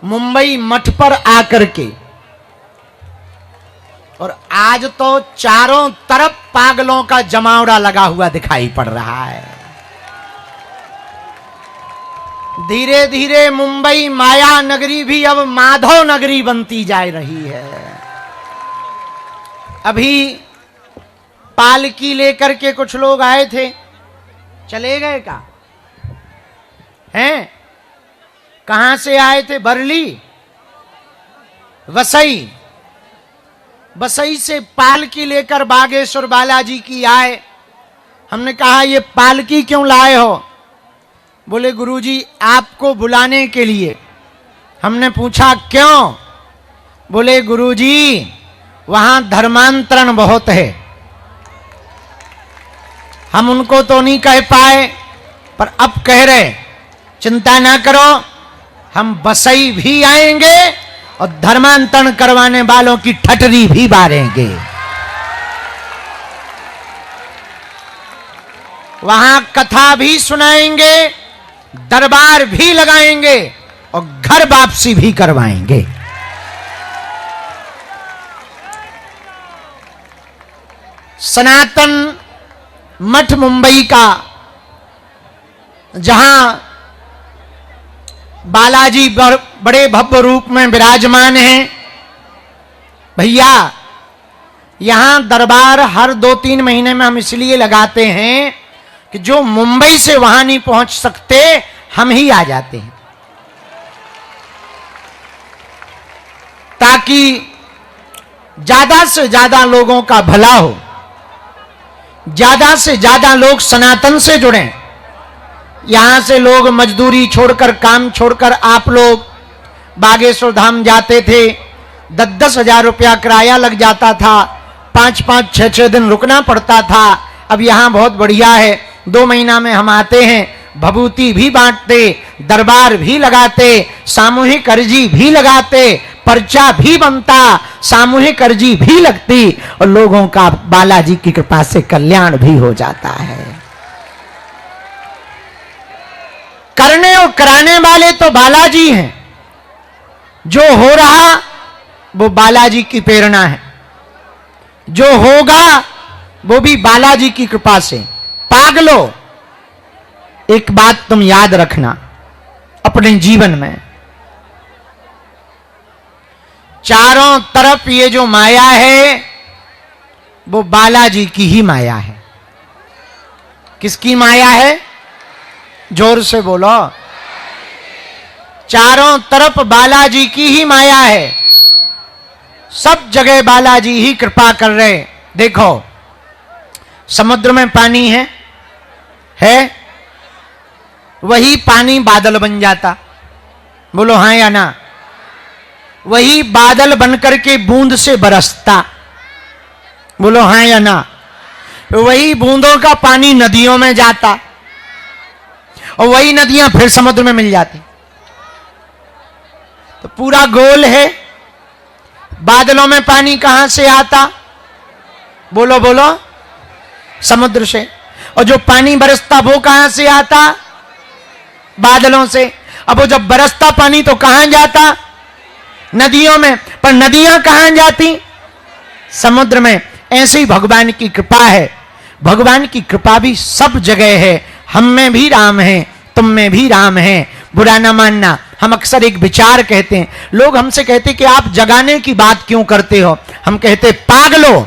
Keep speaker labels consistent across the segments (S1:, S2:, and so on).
S1: मुंबई मठ पर आकर के, और आज तो चारों तरफ पागलों का जमावड़ा लगा हुआ दिखाई पड़ रहा है। धीरे धीरे मुंबई माया नगरी भी अब माधव नगरी बनती जा रही है। अभी पालकी लेकर के कुछ लोग आए थे, चले गए का हैं? कहां से आए थे? बरली, वसई, बसई से पालकी लेकर बागेश्वर बालाजी की आए। हमने कहा ये पालकी क्यों लाए हो? बोले गुरुजी आपको बुलाने के लिए। हमने पूछा क्यों? बोले गुरुजी वहां धर्मांतरण बहुत है। हम उनको तो नहीं कह पाए, पर अब कह रहे चिंता ना करो, हम बसई भी आएंगे और धर्मांतरण करवाने वालों की ठटरी भी बारेंगे। वहां कथा भी सुनाएंगे, दरबार भी लगाएंगे और घर वापसी भी करवाएंगे। सनातन मठ मुंबई का, जहां बालाजी बड़े भव्य रूप में विराजमान हैं। भैया यहां दरबार हर 2-3 महीने में हम इसलिए लगाते हैं कि जो मुंबई से वहां नहीं पहुंच सकते, हम ही आ जाते हैं, ताकि ज्यादा से ज्यादा लोगों का भला हो, ज्यादा से ज्यादा लोग सनातन से जुड़ें। यहां से लोग मजदूरी छोड़कर, काम छोड़कर, आप लोग बागेश्वर धाम जाते थे, 10-10 हजार रुपया किराया लग जाता था, 5-5, 6-6 दिन रुकना पड़ता था। अब यहां बहुत बढ़िया है, 2 महीना में हम आते हैं, भभूति भी बांटते, दरबार भी लगाते, सामूहिक अर्जी भी लगाते, पर्चा भी बनता, सामूहिक अर्जी भी लगती और लोगों का बालाजी की कृपा से कल्याण भी हो जाता है। करने और कराने वाले तो बालाजी हैं, जो हो रहा वो बालाजी की प्रेरणा है, जो होगा वो भी बालाजी की कृपा से। पागलो एक बात तुम याद रखना अपने जीवन में, चारों तरफ ये जो माया है वो बालाजी की ही माया है। किसकी माया है? जोर से बोलो। चारों तरफ बालाजी की ही माया है, सब जगह बालाजी ही कृपा कर रहे। देखो समुद्र में पानी है, वही पानी बादल बन जाता, बोलो हां या ना? वही बादल बनकर के बूंद से बरसता, बोलो हां या ना? वही बूंदों का पानी नदियों में जाता और वही नदियां फिर समुद्र में मिल जाती। तो पूरा गोल है। बादलों में पानी कहां से आता? बोलो बोलो, समुद्र से। और जो पानी बरसता वो कहां से आता? बादलों से। अब वो जब बरसता पानी तो कहां जाता? नदियों में। पर नदियां कहां जाती? समुद्र में। ऐसे ही भगवान की कृपा है। भगवान की कृपा भी सब जगह है। हम में भी राम है, तुम में भी राम है, बुरा ना मानना। हम अक्सर एक विचार कहते हैं, लोग हमसे कहते कि आप जगाने की बात क्यों करते हो? हम कहते पागलो,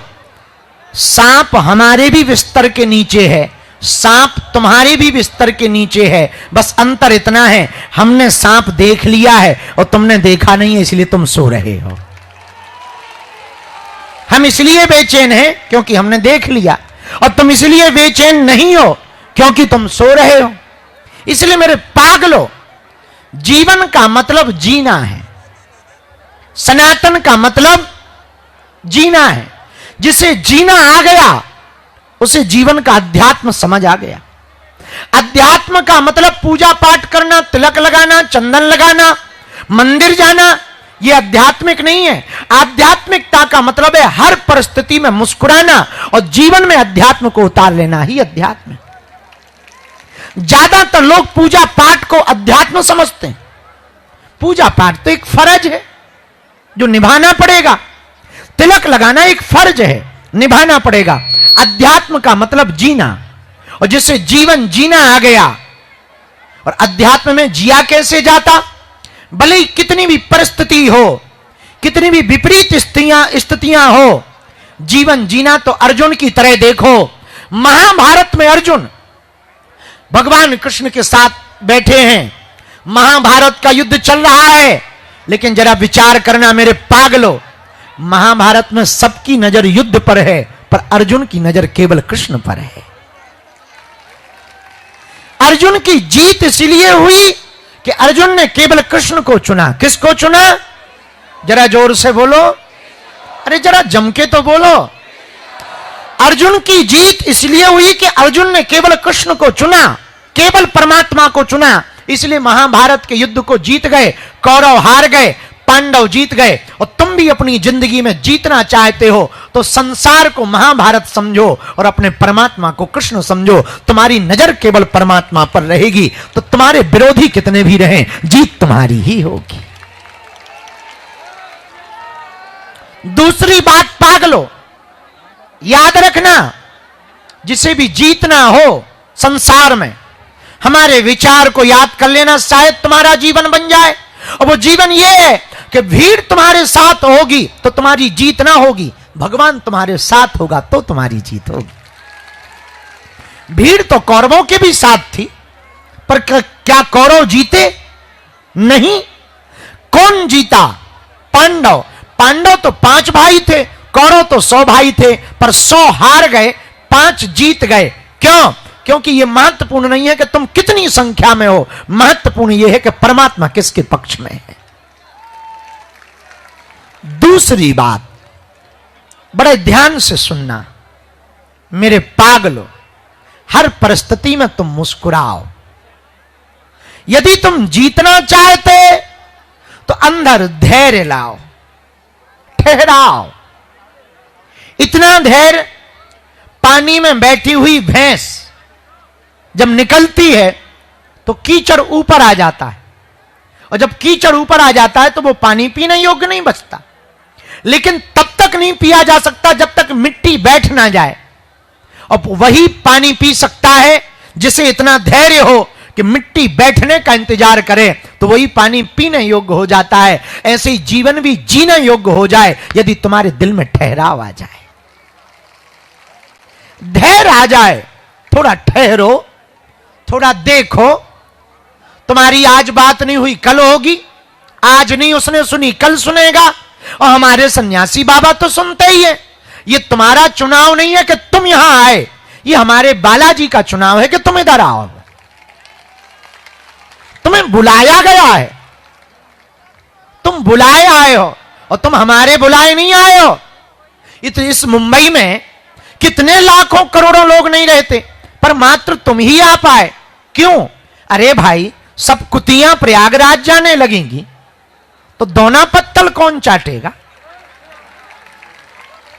S1: सांप हमारे भी बिस्तर के नीचे है, सांप तुम्हारे भी बिस्तर के नीचे है, बस अंतर इतना है हमने सांप देख लिया है और तुमने देखा नहीं है, इसलिए तुम सो रहे हो। हम इसलिए बेचैन हैं क्योंकि हमने देख लिया, और तुम इसलिए बेचैन नहीं हो क्योंकि तुम सो रहे हो। इसलिए मेरे पागलो, जीवन का मतलब जीना है, सनातन का मतलब जीना है। जिसे जीना आ गया उसे जीवन का अध्यात्म समझ आ गया। अध्यात्म का मतलब पूजा पाठ करना, तिलक लगाना, चंदन लगाना, मंदिर जाना, यह आध्यात्मिक नहीं है। आध्यात्मिकता का मतलब है हर परिस्थिति में मुस्कुराना और जीवन में अध्यात्म को उतार लेना ही अध्यात्म है। ज्यादातर लोग पूजा पाठ को अध्यात्म समझते हैं, पूजा पाठ तो एक फर्ज है जो निभाना पड़ेगा। तिलक लगाना एक फर्ज है, निभाना पड़ेगा। अध्यात्म का मतलब जीना, और जिससे जीवन जीना आ गया। और अध्यात्म में जिया कैसे जाता? भले ही कितनी भी परिस्थिति हो, कितनी भी विपरीत स्थितियां हो, जीवन जीना तो अर्जुन की तरह देखो। महाभारत में अर्जुन भगवान कृष्ण के साथ बैठे हैं, महाभारत का युद्ध चल रहा है, लेकिन जरा विचार करना मेरे पागलों, महाभारत में सबकी नजर युद्ध पर है, पर अर्जुन की नजर केवल कृष्ण पर है। अर्जुन की जीत इसलिए हुई कि अर्जुन ने केवल कृष्ण को चुना। किसको चुना? जरा जोर से बोलो, अरे जरा जम के तो बोलो। अर्जुन की जीत इसलिए हुई कि अर्जुन ने केवल कृष्ण को चुना, केवल परमात्मा को चुना, इसलिए महाभारत के युद्ध को जीत गए। कौरव हार गए, पांडव जीत गए। और तुम भी अपनी जिंदगी में जीतना चाहते हो तो संसार को महाभारत समझो और अपने परमात्मा को कृष्ण समझो। तुम्हारी नजर केवल परमात्मा पर रहेगी तो तुम्हारे विरोधी कितने भी रहें, जीत तुम्हारी ही होगी। दूसरी बात पागलो, याद रखना, जिसे भी जीतना हो संसार में, हमारे विचार को याद कर लेना, शायद तुम्हारा जीवन बन जाए। और वो जीवन ये है कि भीड़ तुम्हारे साथ होगी तो तुम्हारी जीत ना होगी, भगवान तुम्हारे साथ होगा तो तुम्हारी जीत होगी। भीड़ तो कौरवों के भी साथ थी, पर क्या कौरव जीते? नहीं। कौन जीता? पांडव। पांडव तो 5 भाई थे, कौरव तो 100 भाई थे, पर 100 हार गए, 5 जीत गए। क्यों? क्योंकि यह महत्वपूर्ण नहीं है कि तुम कितनी संख्या में हो, महत्वपूर्ण यह है कि परमात्मा किसके पक्ष में है। दूसरी बात, बड़े ध्यान से सुनना मेरे पागलों, हर परिस्थिति में तुम मुस्कुराओ। यदि तुम जीतना चाहते तो अंदर धैर्य लाओ, ठहराओ। इतना धैर्य, पानी में बैठी हुई भैंस जब निकलती है तो कीचड़ ऊपर आ जाता है, और जब कीचड़ ऊपर आ जाता है तो वो पानी पीने योग्य नहीं बचता। लेकिन तब तक नहीं पिया जा सकता जब तक मिट्टी बैठ ना जाए। और वही पानी पी सकता है जिसे इतना धैर्य हो कि मिट्टी बैठने का इंतजार करे, तो वही पानी पीने योग्य हो जाता है। ऐसे ही जीवन भी जीने योग्य हो जाए यदि तुम्हारे दिल में ठहराव आ जाए, धैर्य आ जाए। थोड़ा ठहरो, थोड़ा देखो। तुम्हारी आज बात नहीं हुई, कल होगी। आज नहीं उसने सुनी, कल सुनेगा। और हमारे सन्यासी बाबा तो सुनते ही है। ये तुम्हारा चुनाव नहीं है कि तुम यहां आए, ये हमारे बालाजी का चुनाव है कि तुम इधर आओ। तुम्हें बुलाया गया है, तुम बुलाए आए हो, और तुम हमारे बुलाए नहीं आए हो। इस मुंबई में कितने लाखों करोड़ों लोग नहीं रहते, पर मात्र तुम ही आ पाए। क्यों? अरे भाई, सब कुतियां प्रयागराज जाने लगेंगी तो दोना पत्तल कौन चाटेगा?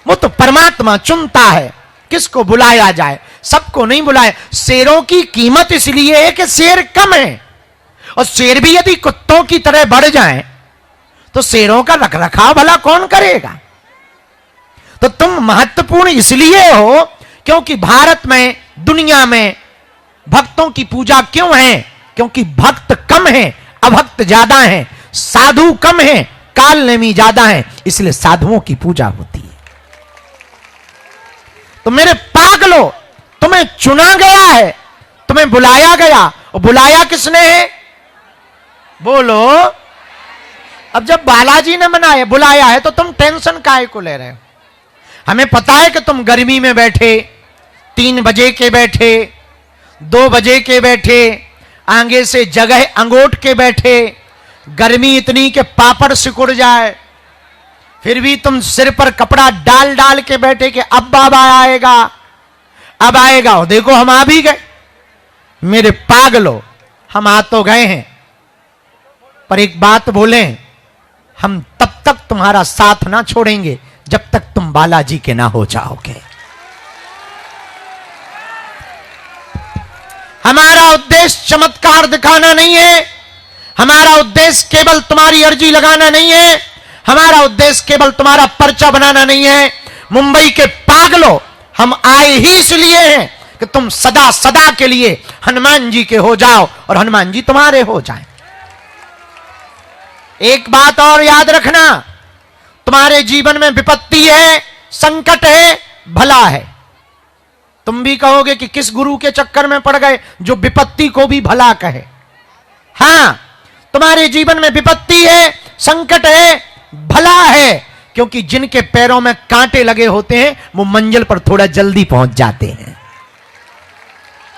S1: वो तो परमात्मा चुनता है किसको बुलाया जाए, सबको नहीं बुलाया। शेरों की कीमत इसलिए है कि शेर कम है, और शेर भी यदि कुत्तों की तरह बढ़ जाएं तो शेरों का रखरखाव भला कौन करेगा? तो तुम महत्वपूर्ण इसलिए हो क्योंकि भारत में, दुनिया में भक्तों की पूजा क्यों है? क्योंकि भक्त कम है, अभक्त ज्यादा है, साधु कम है, काल नेमी ज्यादा है, इसलिए साधुओं की पूजा होती है। तो मेरे पागलों, तुम्हें चुना गया है, तुम्हें बुलाया गया। और बुलाया किसने है? बोलो। अब जब बालाजी ने मनाया, बुलाया है, तो तुम टेंशन काहे को ले रहे हो? हमें पता है कि तुम गर्मी में बैठे, 3 बजे के बैठे, 2 बजे के बैठे, आगे से जगह अंगोट के बैठे, गर्मी इतनी कि पापड़ सिकुड़ जाए, फिर भी तुम सिर पर कपड़ा डाल डाल के बैठे कि अब बाबा आएगा, अब आएगा। और देखो हम आ भी गए। मेरे पागलों, हम आ तो गए हैं, पर एक बात बोलें, हम तब तक तुम्हारा साथ ना छोड़ेंगे जब तक तुम बालाजी के ना हो जाओगे। हमारा उद्देश्य चमत्कार दिखाना नहीं है, हमारा उद्देश्य केवल तुम्हारी अर्जी लगाना नहीं है, हमारा उद्देश्य केवल तुम्हारा पर्चा बनाना नहीं है। मुंबई के पागलों, हम आए ही इसलिए हैं कि तुम सदा सदा के लिए हनुमान जी के हो जाओ और हनुमान जी तुम्हारे हो जाएं। एक बात और याद रखना, तुम्हारे जीवन में विपत्ति है, संकट है, भला है। तुम भी कहोगे कि किस गुरु के चक्कर में पड़ गए जो विपत्ति को भी भला कहे। हां, तुम्हारे जीवन में विपत्ति है, संकट है, भला है, क्योंकि जिनके पैरों में कांटे लगे होते हैं वो मंजिल पर थोड़ा जल्दी पहुंच जाते हैं।